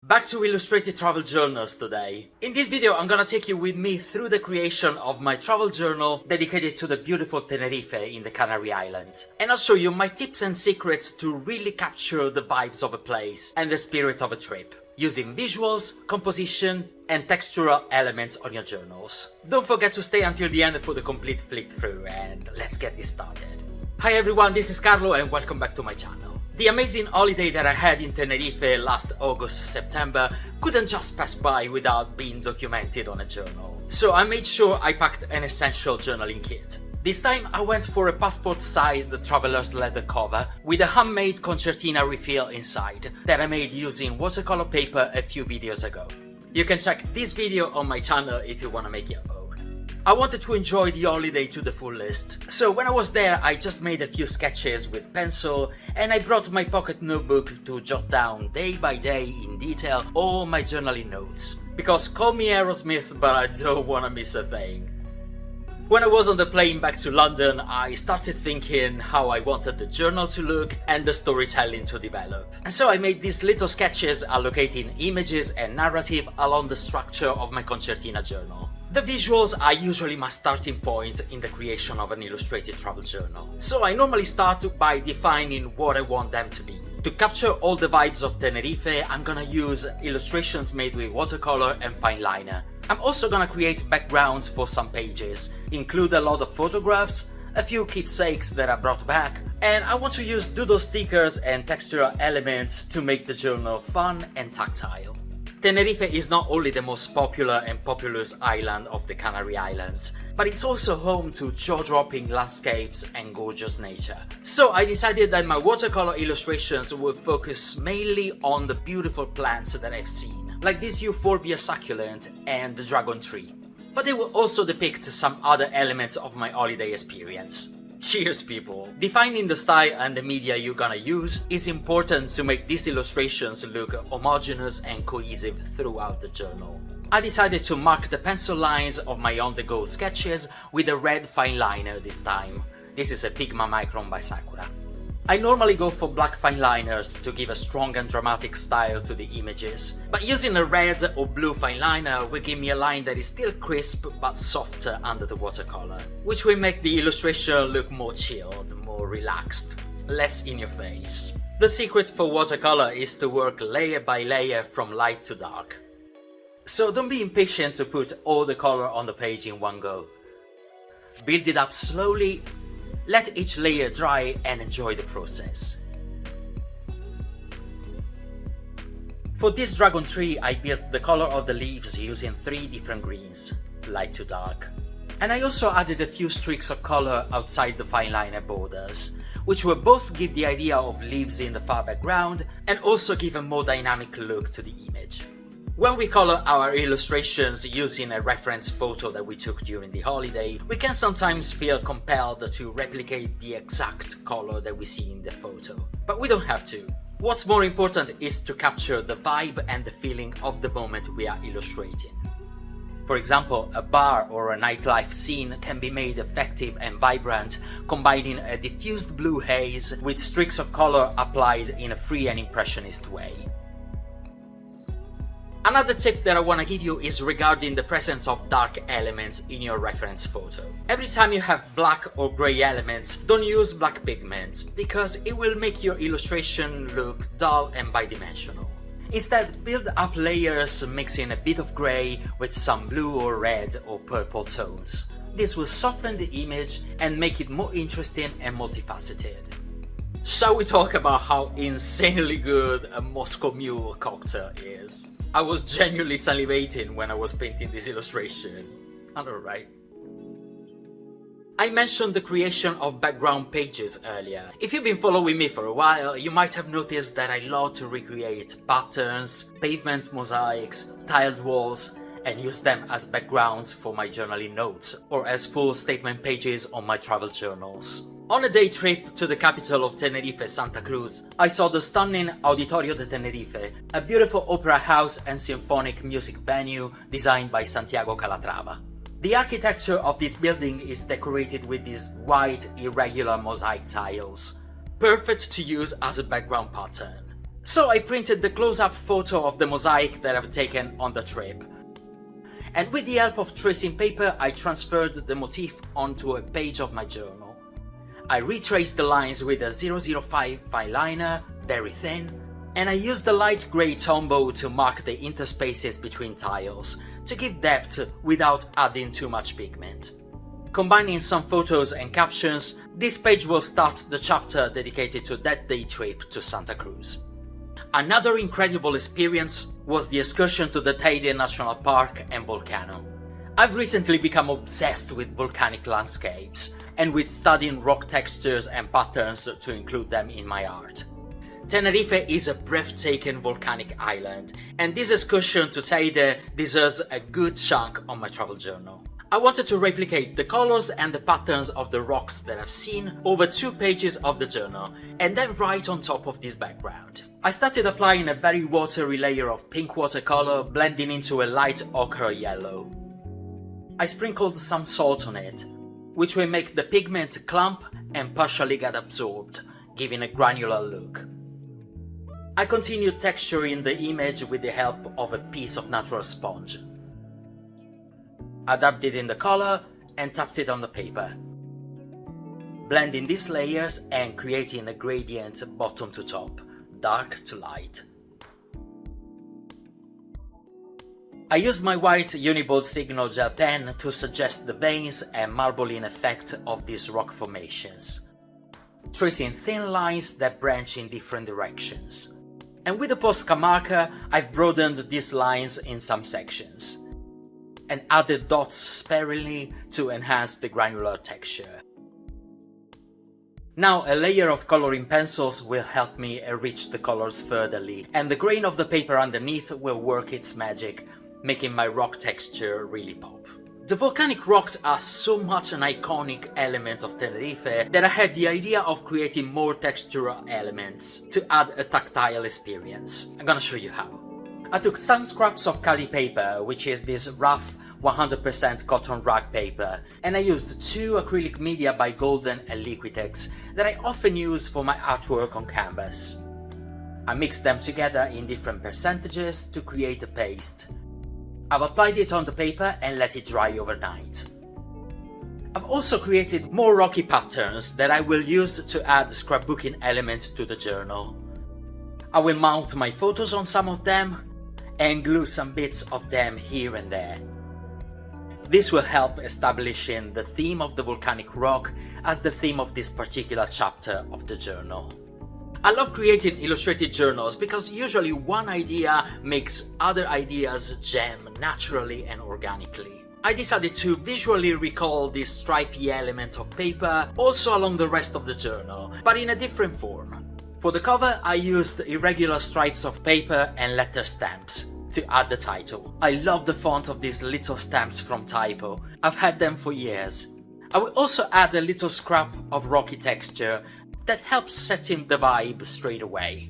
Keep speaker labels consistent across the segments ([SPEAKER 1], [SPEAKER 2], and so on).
[SPEAKER 1] Back to illustrated travel journals today. In this video I'm gonna take you with me through the creation of my travel journal dedicated to the beautiful Tenerife in the Canary Islands. And I'll show you my tips and secrets to really capture the vibes of a place and the spirit of a trip, using visuals, composition and textural elements on your journals. Don't forget to stay until the end for the complete flip through, and let's get this started. Hi everyone, this is Carlo and welcome back to my channel. The amazing holiday that I had in Tenerife last August-September couldn't just pass by without being documented on a journal. So I made sure I packed an essential journaling kit. This time I went for a passport-sized traveler's leather cover with a handmade concertina refill inside that I made using watercolor paper a few videos ago. You can check this video on my channel if you want to make your own. I wanted to enjoy the holiday to the fullest, so when I was there I just made a few sketches with pencil and I brought my pocket notebook to jot down day by day in detail all my journaling notes. Because call me Aerosmith, but I don't want to miss a thing. When I was on the plane back to London, I started thinking how I wanted the journal to look and the storytelling to develop. And so I made these little sketches allocating images and narrative along the structure of my concertina journal. The visuals are usually my starting point in the creation of an illustrated travel journal. So I normally start by defining what I want them to be. To capture all the vibes of Tenerife, I'm gonna use illustrations made with watercolor and fineliner. I'm also gonna create backgrounds for some pages, include a lot of photographs, a few keepsakes that I brought back, and I want to use doodle stickers and textural elements to make the journal fun and tactile. Tenerife is not only the most popular and populous island of the Canary Islands, but it's also home to jaw-dropping landscapes and gorgeous nature. So I decided that my watercolor illustrations would focus mainly on the beautiful plants that I've seen, like this euphorbia succulent and the dragon tree. But they will also depict some other elements of my holiday experience. Cheers people! Defining the style and the media you're gonna use is important to make these illustrations look homogeneous and cohesive throughout the journal. I decided to mark the pencil lines of my on-the-go sketches with a red fineliner this time. This is a Pigma Micron by Sakura. I normally go for black fineliners to give a strong and dramatic style to the images, but using a red or blue fineliner will give me a line that is still crisp but softer under the watercolor, which will make the illustration look more chilled, more relaxed, less in your face. The secret for watercolor is to work layer by layer from light to dark. So don't be impatient to put all the color on the page in one go. Build it up slowly. Let each layer dry and enjoy the process. For this dragon tree, I built the color of the leaves using 3 different greens, light to dark. And I also added a few streaks of color outside the fineliner borders, which will both give the idea of leaves in the far background and also give a more dynamic look to the image. When we color our illustrations using a reference photo that we took during the holiday, we can sometimes feel compelled to replicate the exact color that we see in the photo. But we don't have to. What's more important is to capture the vibe and the feeling of the moment we are illustrating. For example, a bar or a nightlife scene can be made effective and vibrant, combining a diffused blue haze with streaks of color applied in a free and impressionist way. Another tip that I want to give you is regarding the presence of dark elements in your reference photo. Every time you have black or grey elements, don't use black pigment, because it will make your illustration look dull and bidimensional. Instead, build up layers mixing a bit of grey with some blue or red or purple tones. This will soften the image and make it more interesting and multifaceted. Shall we talk about how insanely good a Moscow Mule cocktail is? I was genuinely salivating when I was painting this illustration. I know, right? I mentioned the creation of background pages earlier. If you've been following me for a while, you might have noticed that I love to recreate patterns, pavement mosaics, tiled walls, and use them as backgrounds for my journaling notes or as full statement pages on my travel journals. On a day trip to the capital of Tenerife, Santa Cruz, I saw the stunning Auditorio de Tenerife, a beautiful opera house and symphonic music venue designed by Santiago Calatrava. The architecture of this building is decorated with these white, irregular mosaic tiles, perfect to use as a background pattern. So I printed the close-up photo of the mosaic that I've taken on the trip. And with the help of tracing paper, I transferred the motif onto a page of my journal. I retraced the lines with a 005 fineliner, very thin, and I used the light grey Tombow to mark the interspaces between tiles, to give depth without adding too much pigment. Combining some photos and captions, this page will start the chapter dedicated to that day trip to Santa Cruz. Another incredible experience was the excursion to the Teide National Park and volcano. I've recently become obsessed with volcanic landscapes and with studying rock textures and patterns to include them in my art. Tenerife is a breathtaking volcanic island, and this excursion to Teide deserves a good chunk on my travel journal. I wanted to replicate the colors and the patterns of the rocks that I've seen over 2 pages of the journal, and then write on top of this background. I started applying a very watery layer of pink watercolour, blending into a light ochre yellow. I sprinkled some salt on it, which will make the pigment clump and partially get absorbed, giving a granular look. I continued texturing the image with the help of a piece of natural sponge. I dabbed it in the color and tapped it on the paper, blending these layers and creating a gradient bottom to top, dark to light. I used my white Unibold Signal gel pen to suggest the veins and marbling effect of these rock formations, tracing thin lines that branch in different directions. And with the Posca marker, I've broadened these lines in some sections and added dots sparingly to enhance the granular texture. Now a layer of coloring pencils will help me enrich the colors furtherly, and the grain of the paper underneath will work its magic, making my rock texture really pop. The volcanic rocks are so much an iconic element of Tenerife that I had the idea of creating more textural elements to add a tactile experience. I'm gonna show you how. I took some scraps of cali paper, which is this rough 100% cotton rag paper, and I used 2 acrylic media by Golden and Liquitex that I often use for my artwork on canvas. I mixed them together in different percentages to create a paste. I've applied it on the paper and let it dry overnight. I've also created more rocky patterns that I will use to add scrapbooking elements to the journal. I will mount my photos on some of them and glue some bits of them here and there. This will help establishing the theme of the volcanic rock as the theme of this particular chapter of the journal. I love creating illustrated journals because usually one idea makes other ideas gem naturally and organically. I decided to visually recall this stripy element of paper also along the rest of the journal, but in a different form. For the cover, I used irregular stripes of paper and letter stamps to add the title. I love the font of these little stamps from Typo. I've had them for years. I will also add a little scrap of rocky texture that helps setting the vibe straight away.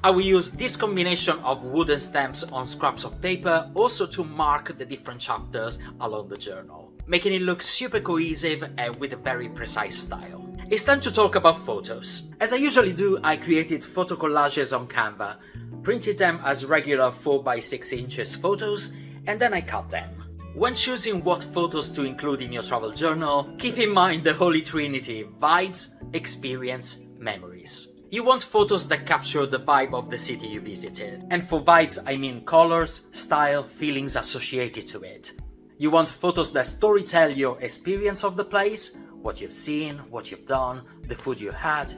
[SPEAKER 1] I will use this combination of wooden stamps on scraps of paper also to mark the different chapters along the journal, making it look super cohesive and with a very precise style. It's time to talk about photos. As I usually do, I created photo collages on Canva, printed them as regular 4x6 inches photos, and then I cut them. When choosing what photos to include in your travel journal, keep in mind the Holy Trinity: vibes, experience, memories. You want photos that capture the vibe of the city you visited. And for vibes, I mean colors, style, feelings associated to it. You want photos that storytell your experience of the place, what you've seen, what you've done, the food you had,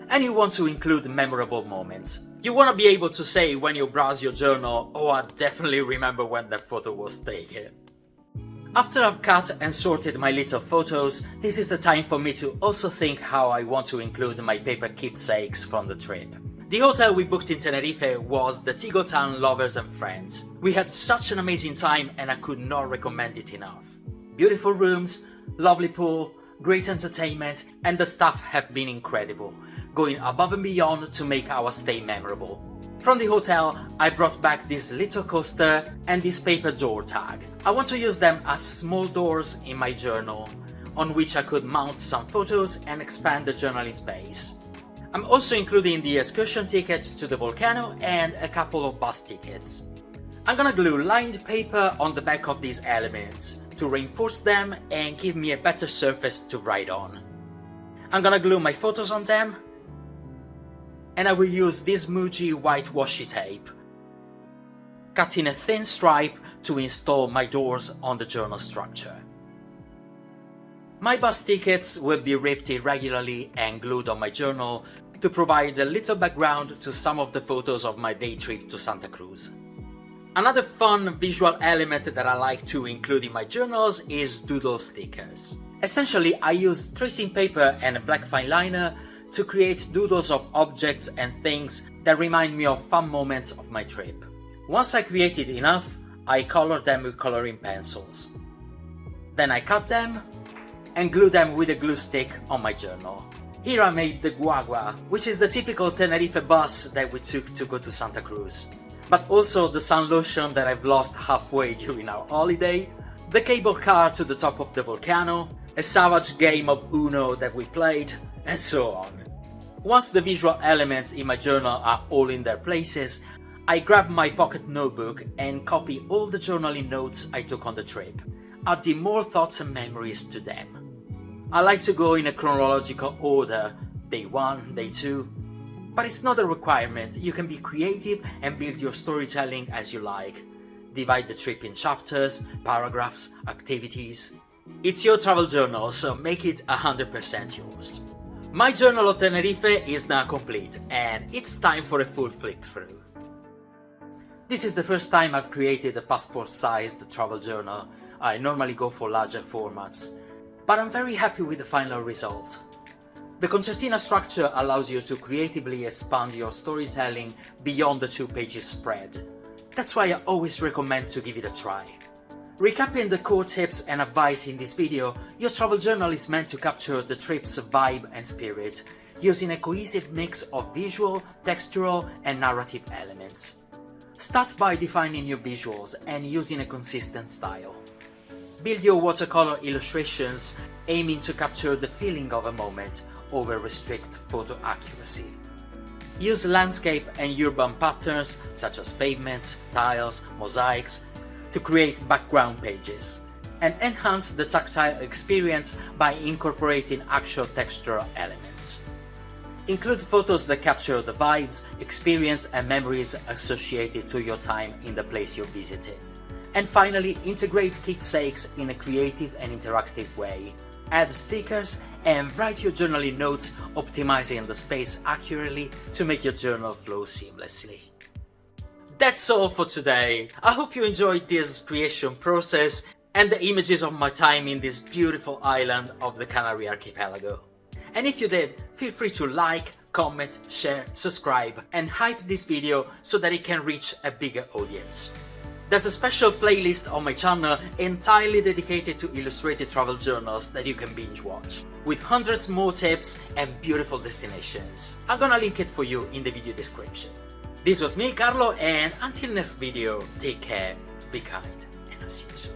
[SPEAKER 1] and you want to include memorable moments. You want to be able to say when you browse your journal, "Oh, I definitely remember when that photo was taken." After I've cut and sorted my little photos, this is the time for me to also think how I want to include my paper keepsakes from the trip. The hotel we booked in Tenerife was the Tigotan Lovers and Friends. We had such an amazing time and I could not recommend it enough. Beautiful rooms, lovely pool, great entertainment, and the staff have been incredible, going above and beyond to make our stay memorable. From the hotel, I brought back this little coaster and this paper door tag. I want to use them as small doors in my journal, on which I could mount some photos and expand the journaling space. I'm also including the excursion ticket to the volcano and a couple of bus tickets. I'm gonna glue lined paper on the back of these elements to reinforce them and give me a better surface to write on. I'm gonna glue my photos on them, and I will use this Muji white washi tape, cutting a thin stripe to install my doors on the journal structure. My bus tickets will be ripped irregularly and glued on my journal to provide a little background to some of the photos of my day trip to Santa Cruz. Another fun visual element that I like to include in my journals is doodle stickers. Essentially, I use tracing paper and a black fineliner to create doodles of objects and things that remind me of fun moments of my trip. Once I created enough, I color them with coloring pencils. Then I cut them and glue them with a glue stick on my journal. Here I made the guagua, which is the typical Tenerife bus that we took to go to Santa Cruz, but also the sun lotion that I've lost halfway during our holiday, the cable car to the top of the volcano, a savage game of Uno that we played, and so on. Once the visual elements in my journal are all in their places, I grab my pocket notebook and copy all the journaling notes I took on the trip, adding more thoughts and memories to them. I like to go in a chronological order, day 1, day 2, but it's not a requirement. You can be creative and build your storytelling as you like. Divide the trip in chapters, paragraphs, activities. It's your travel journal, so make it 100% yours. My journal of Tenerife is now complete, and it's time for a full flip through. This is the first time I've created a passport-sized travel journal. I normally go for larger formats, but I'm very happy with the final result. The concertina structure allows you to creatively expand your storytelling beyond the 2-page spread. That's why I always recommend to give it a try. Recapping the core tips and advice in this video, your travel journal is meant to capture the trip's vibe and spirit, using a cohesive mix of visual, textural, and narrative elements. Start by defining your visuals and using a consistent style. Build your watercolor illustrations, aiming to capture the feeling of a moment over restrict photo accuracy. Use landscape and urban patterns such as pavements, tiles, mosaics to create background pages, and enhance the tactile experience by incorporating actual textural elements. Include photos that capture the vibes, experience, and memories associated to your time in the place you visited. And finally, integrate keepsakes in a creative and interactive way. Add stickers and write your journaling notes, optimizing the space accurately to make your journal flow seamlessly. That's all for today. I hope you enjoyed this creation process and the images of my time in this beautiful island of the Canary Archipelago. And if you did, feel free to like, comment, share, subscribe, and hype this video so that it can reach a bigger audience. There's a special playlist on my channel entirely dedicated to illustrated travel journals that you can binge watch, with hundreds more tips and beautiful destinations. I'm gonna link it for you in the video description. This was me, Carlo, and until next video, take care, be kind, and I'll see you soon.